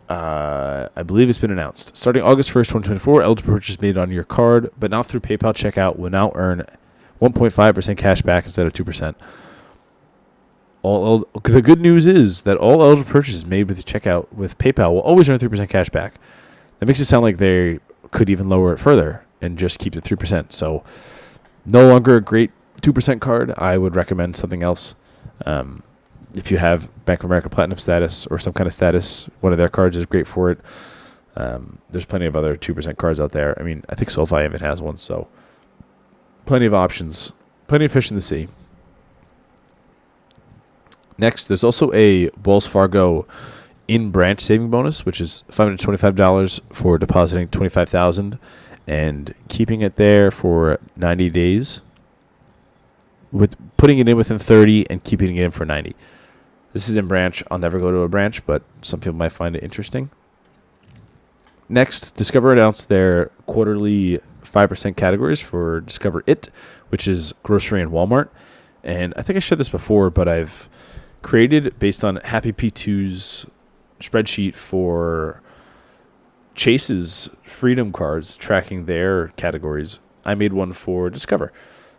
I believe it's been announced. Starting August 1st, 2024, eligible purchase made on your card, but not through PayPal checkout, will now earn 1.5% cash back instead of 2%. The good news is that all eligible purchases made with the checkout with PayPal will always earn 3% cash back. That makes it sound like they could even lower it further and just keep it 3%. So no longer a great 2% card. I would recommend something else. If you have Bank of America Platinum status or some kind of status, one of their cards is great for it. There's plenty of other 2% cards out there. I mean, I think SoFi even has one, so plenty of options, plenty of fish in the sea. Next, there's also a Wells Fargo in-branch saving bonus, which is $525 for depositing $25,000 and keeping it there for 90 days, with putting it in within 30 and keeping it in for 90. This is in branch. I'll never go to a branch, but some people might find it interesting. Next, Discover announced their quarterly 5% categories for Discover It, which is grocery and Walmart. And I think I shared this before, but I've created, based on Happy P2's spreadsheet for Chase's Freedom cards tracking their categories, I made one for Discover.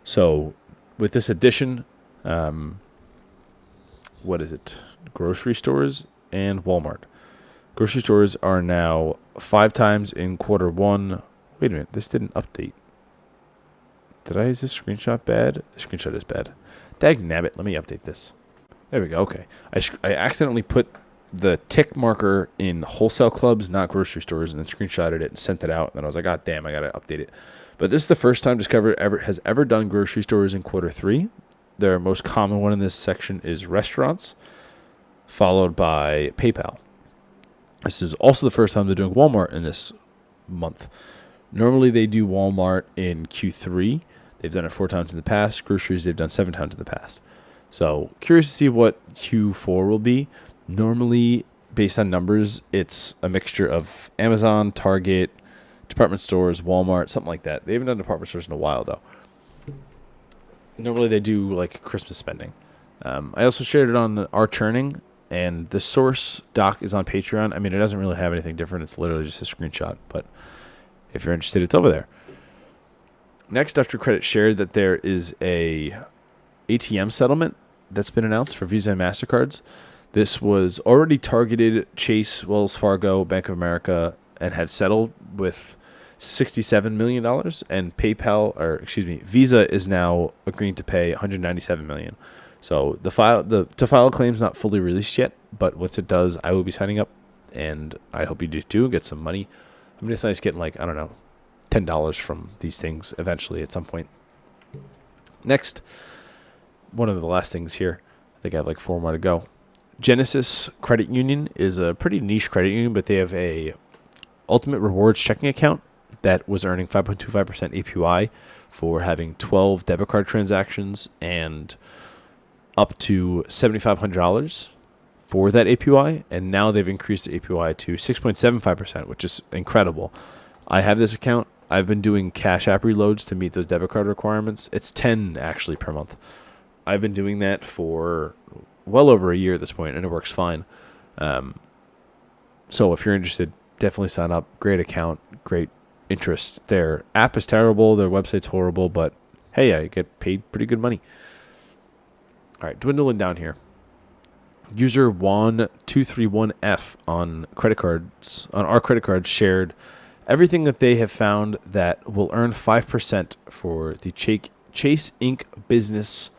So with this addition, what is it? Grocery stores and Walmart. Grocery stores are now 5 times in quarter one. Wait a minute, this didn't update. Is this screenshot bad? The screenshot is bad. Dagnabbit, let me update this. There we go, okay. I accidentally put the tick marker in wholesale clubs, not grocery stores, and then screenshotted it and sent it out. And then I was like, God damn, I got to update it. But this is the first time Discover has ever done grocery stores in quarter 3. Their most common one in this section is restaurants, followed by PayPal. This is also the first time they're doing Walmart in this month. Normally they do Walmart in Q3. They've done it 4 times in the past. Groceries they've done 7 times in the past. So curious to see what Q4 will be. Normally, based on numbers, it's a mixture of Amazon, Target, department stores, Walmart, something like that. They haven't done department stores in a while, though. Normally they do like Christmas spending. I also shared it on our churning, and the source doc is on Patreon. I mean, it doesn't really have anything different. It's literally just a screenshot, but if you're interested, it's over there. Next, After Credit shared that there is a ATM settlement that's been announced for Visa and MasterCards. This was already targeted Chase, Wells Fargo, Bank of America, and had settled with $67 million, and Visa is now agreeing to pay $197 million. So to file a claim is not fully released yet, but once it does, I will be signing up, and I hope you do too and get some money. I mean, it's nice getting $10 from these things eventually at some point. Next, one of the last things here. I think I have 4 more to go. Genesis Credit Union is a pretty niche credit union, but they have a Ultimate Rewards checking account that was earning 5.25% APY for having 12 debit card transactions and up to $7,500 for that APY. And now they've increased the APY to 6.75%, which is incredible. I have this account. I've been doing Cash App reloads to meet those debit card requirements. It's 10 actually per month. I've been doing that for well over a year at this point, and it works fine. So if you're interested, definitely sign up. Great account, great interest. Their app is terrible. Their website's horrible, but hey, I get paid pretty good money. All right, dwindling down here. User Juan231F on our credit cards shared everything that they have found that will earn 5% for the Chase Inc. business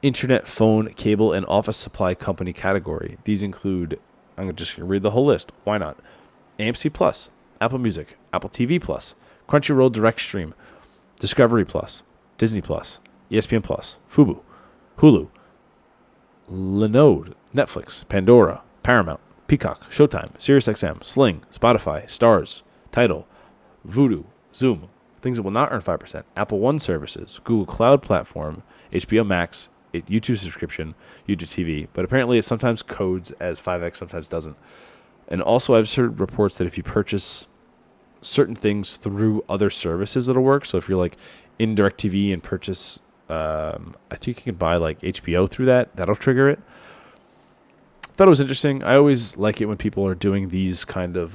internet, phone, cable, and office supply company category. These include, I'm just going to read the whole list. Why not? AMC Plus, Apple Music, Apple TV Plus, Crunchyroll Direct Stream, Discovery Plus, Disney Plus, ESPN Plus, Fubo, Hulu, Linode, Netflix, Pandora, Paramount, Peacock, Showtime, SiriusXM, Sling, Spotify, Stars, Tidal, Vudu, Zoom, things that will not earn 5%, Apple One services, Google Cloud Platform, HBO Max, YouTube subscription, YouTube TV, but apparently it sometimes codes as 5X, sometimes doesn't. And also I've heard reports that if you purchase certain things through other services, it'll work. So if you're like in DirecTV and purchase, I think you can buy like HBO through that, that'll trigger it. Thought it was interesting. I always like it when people are doing these kind of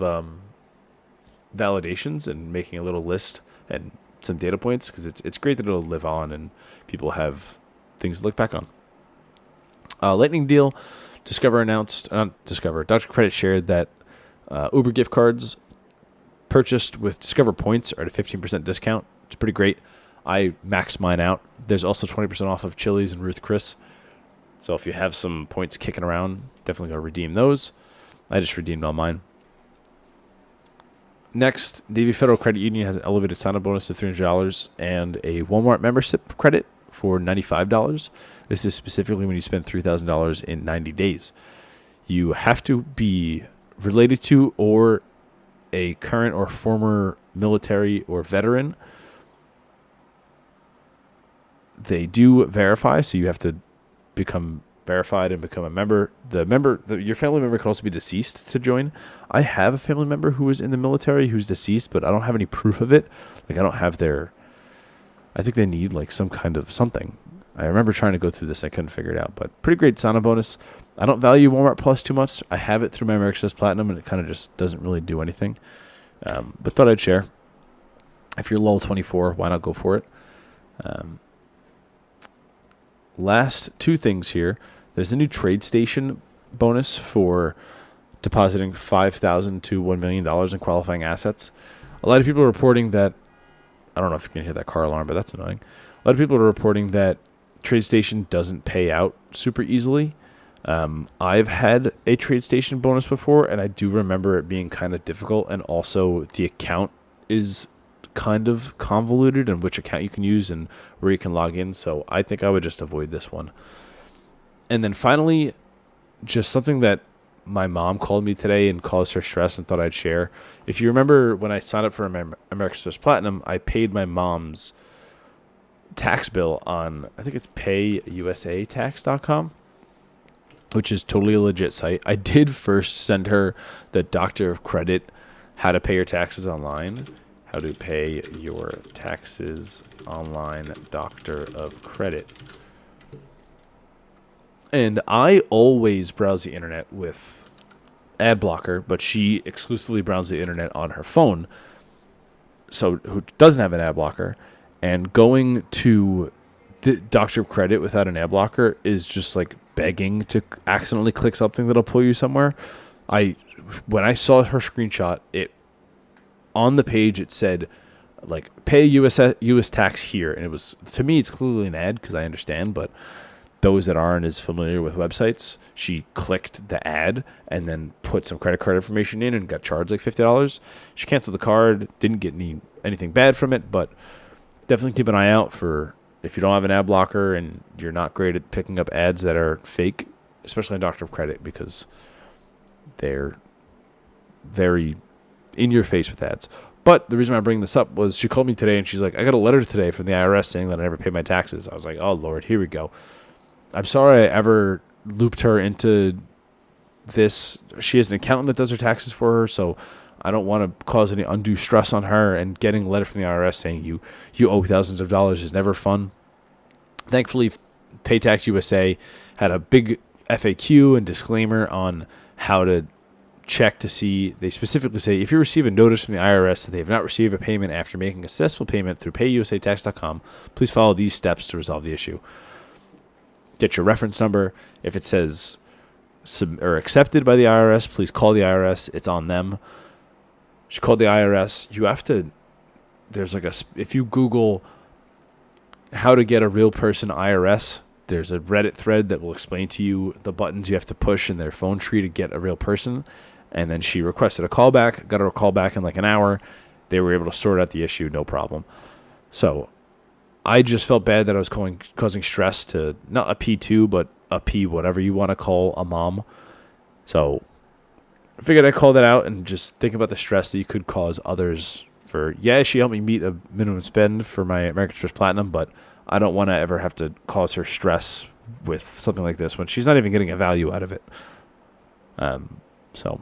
validations and making a little list and some data points, because it's great that it'll live on and people have things to look back on. Lightning deal. Dr. Credit shared that Uber gift cards purchased with Discover points are at a 15% discount. It's pretty great. I maxed mine out. There's also 20% off of Chili's and Ruth Chris. So if you have some points kicking around, definitely go redeem those. I just redeemed all mine. Next, Navy Federal Credit Union has an elevated sign-up bonus of $300 and a Walmart membership credit for $95. This is specifically when you spend $3,000 in 90 days. You have to be related to or a current or former military or veteran. They do verify, so you have to become verified and become a member. Your family member can also be deceased to join. I have a family member who was in the military who's deceased, but I don't have any proof of it. Like I don't have I think they need like some kind of something. I remember trying to go through this. I couldn't figure it out, but pretty great sign-up bonus. I don't value Walmart Plus too much. I have it through my Amex Platinum, and it kind of just doesn't really do anything. But thought I'd share. If you're level 24, why not go for it? Last two things here. There's a new trade station bonus for depositing $5,000 to $1 million in qualifying assets. A lot of people are reporting that, I don't know if you can hear that car alarm, but that's annoying. A lot of people are reporting that TradeStation doesn't pay out super easily. I've had a TradeStation bonus before, and I do remember it being kind of difficult, and also the account is kind of convoluted and which account you can use and where you can log in, so I think I would just avoid this one. And then finally, just something that my mom called me today and caused her stress and thought I'd share. If you remember when I signed up for American Platinum, I paid my mom's tax bill on, I think it's payusatax.com, which is totally a legit site. I did first send her the Doctor of Credit, how to pay your taxes online, how to pay your taxes online, Doctor of Credit. And I always browse the internet with ad blocker, but she exclusively browses the internet on her phone, so who doesn't have an ad blocker. And going to the Doctor of Credit without an ad blocker is just like begging to accidentally click something that'll pull you somewhere. When I saw her screenshot, it on the page it said like pay US tax here, and it was, to me it's clearly an ad because I understand, but those that aren't as familiar with websites, she clicked the ad and then put some credit card information in and got charged like $50. She canceled the card, didn't get anything bad from it, but definitely keep an eye out for if you don't have an ad blocker and you're not great at picking up ads that are fake, especially on Doctor of Credit, because they're very in your face with ads. But the reason I bring this up was she called me today and she's like, I got a letter today from the IRS saying that I never paid my taxes. I was like, oh Lord, here we go. I'm sorry I ever looped her into this. She has an accountant that does her taxes for her, so I don't want to cause any undue stress on her, and getting a letter from the IRS saying you owe thousands of dollars is never fun. Thankfully, PayTax USA had a big FAQ and disclaimer on how to check to see, they specifically say, if you receive a notice from the IRS that they have not received a payment after making a successful payment through payusatax.com, please follow these steps to resolve the issue. Get your reference number. If it says accepted by the IRS, please call the IRS. It's on them. She called the IRS. You have to, there's like if you Google how to get a real person IRS, there's a Reddit thread that will explain to you the buttons you have to push in their phone tree to get a real person. And then she requested a callback, got her a call back in like an hour. They were able to sort out the issue, no problem. So I just felt bad that I was causing stress to not a P2, but a P, whatever you want to call a mom. So I figured I'd call that out and just think about the stress that you could cause others for, she helped me meet a minimum spend for my American Express Platinum, but I don't want to ever have to cause her stress with something like this when she's not even getting a value out of it. So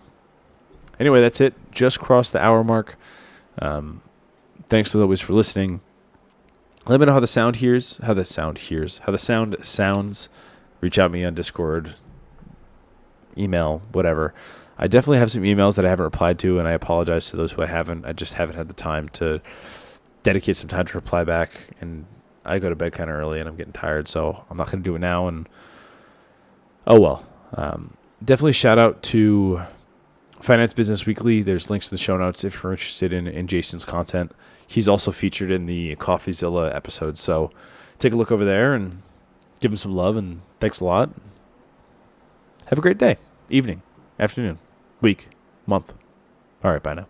anyway, that's it. Just crossed the hour mark. Thanks as always for listening. Let me know how the sound sounds. Reach out to me on Discord, email, whatever. I definitely have some emails that I haven't replied to, and I apologize to those who I haven't. I just haven't had the time to dedicate some time to reply back, and I go to bed kind of early, and I'm getting tired, so I'm not going to do it now. And definitely shout out to Finance Business Weekly. There's links in the show notes if you're interested in Jason's content. He's also featured in the CoffeeZilla episode, so take a look over there and give him some love, and thanks a lot. Have a great day, evening, afternoon, week, month. All right, bye now.